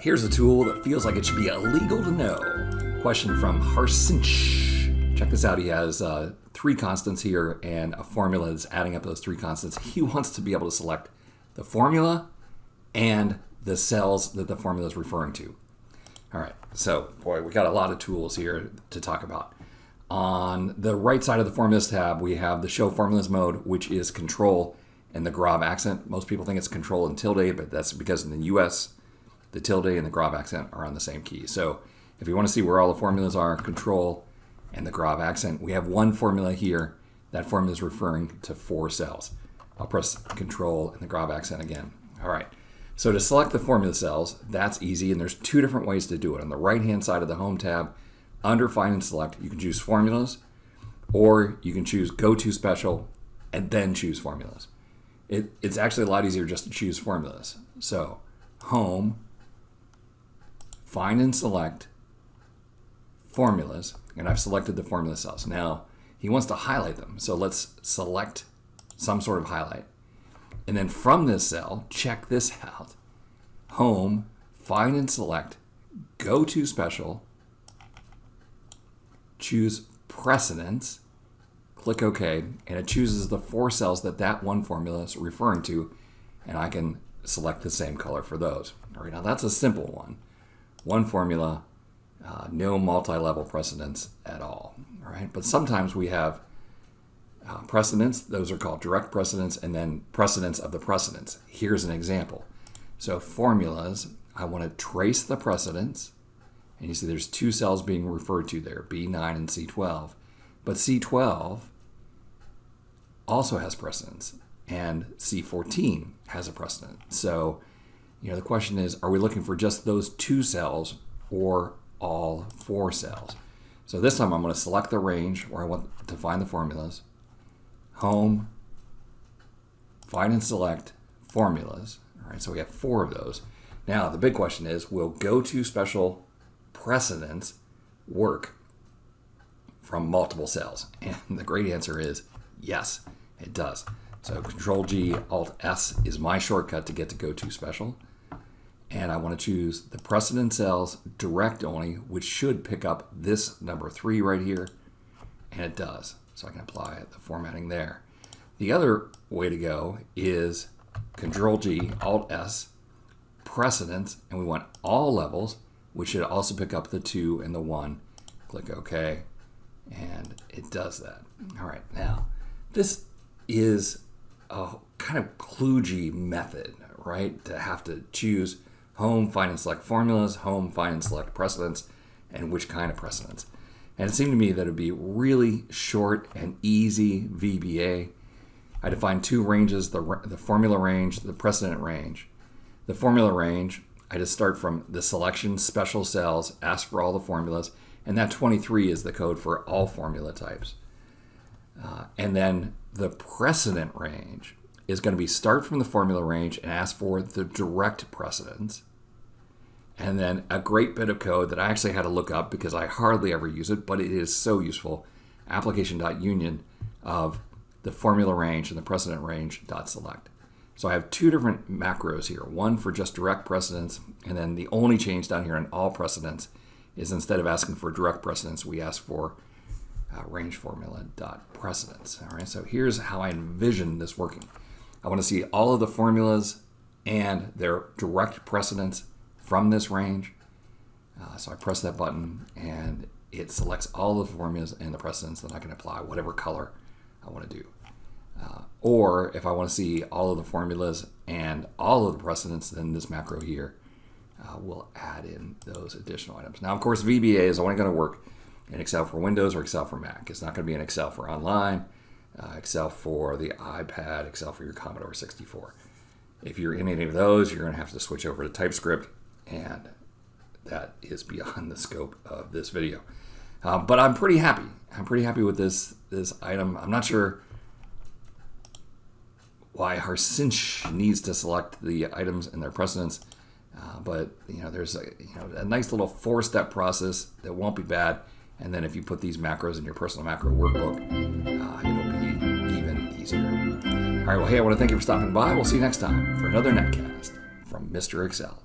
Here's a tool that feels like it should be illegal to know. Question from Harsinchh. Check this out. He has 3 constants here and a formula that's adding up those 3 constants. He wants to be able to select the formula and the cells that the formula is referring to. All right, so boy, we got a lot of tools here to talk about. On the right side of the Formulas tab, we have the Show Formulas mode, which is Control and the Grav accent. Most people think it's Control and tilde, but that's because in the US, the tilde and the Grav accent are on the same key. So if you want to see where all the formulas are, Control and the Grav accent, we have one formula here. That formula is referring to 4 cells. I'll press Control and the Grav accent again. All right. So to select the formula cells, that's easy, and there's 2 different ways to do it. On the right-hand side of the Home tab, under Find and Select, you can choose Formulas, or you can choose Go to Special, and then choose Formulas. It's actually a lot easier just to choose Formulas. So, Home, Find and Select, Formulas, and I've selected the formula cells. Now, he wants to highlight them, so let's select some sort of highlight. And then from this cell, check this out. Home, Find and Select, Go to Special, choose Precedents, click OK, and it chooses the 4 cells that one formula is referring to, and I can select the same color for those. All right, now that's a simple one. One formula, no multi-level precedents at all. All right, but sometimes we have precedents. Those are called direct precedents, and then precedents of the precedents. Here's an example. So formulas, I want to trace the precedents, and you see there's 2 cells being referred to there, B9 and C12. But C12 also has precedents, and C14 has a precedent. So, the question is, are we looking for just those 2 cells or all 4 cells? So this time I'm going to select the range where I want to find the formulas. Home, Find and Select, Formulas. All right, so we have 4 of those. Now, the big question is, will Go to Special Precedents work from multiple cells? And the great answer is yes, it does. So Control-G, Alt-S is my shortcut to get to Go to Special. And I want to choose the precedent cells direct only, which should pick up this number 3 right here. And it does. So I can apply the formatting there. The other way to go is Control-G, Alt-S, Precedents, and we want all levels, which should also pick up the 2 and the 1. Click OK, and it does that. All right, now, this is a kind of kludgy method, right? To have to choose Home, Find and Select Formulas, Home, Find and Select Precedents, and which kind of precedents. And it seemed to me that it would be really short and easy VBA. I defined 2 ranges, the formula range, the precedent range. The formula range, I just start from the selection, special cells, ask for all the formulas, and that 23 is the code for all formula types. And then the precedent range is going to be start from the formula range and ask for the direct precedents. And then a great bit of code that I actually had to look up because I hardly ever use it, but it is so useful, application.union of the formula range and the precedent range.select. So I have 2 different macros here, one for just direct precedents, and then the only change down here in all precedents is instead of asking for direct precedents, we ask for range formula.precedents. All right, so here's how I envision this working. I want to see all of the formulas and their direct precedents from this range. So I press that button and it selects all the formulas and the precedents that I can apply whatever color I want to do. Or if I want to see all of the formulas and all of the precedents, then this macro here will add in those additional items. Now, of course, VBA is only going to work in Excel for Windows or Excel for Mac. It's not going to be in Excel for online, Excel for the iPad, Excel for your Commodore 64. If you're in any of those, you're going to have to switch over to TypeScript, and that is beyond the scope of this video. But I'm pretty happy. I'm pretty happy with this item. I'm not sure why Harsinchh needs to select the items and their precedents, but there's a nice little 4-step process that won't be bad. And then if you put these macros in your personal macro workbook, it'll be even easier. All right, well, hey, I want to thank you for stopping by. We'll see you next time for another netcast from Mr. Excel.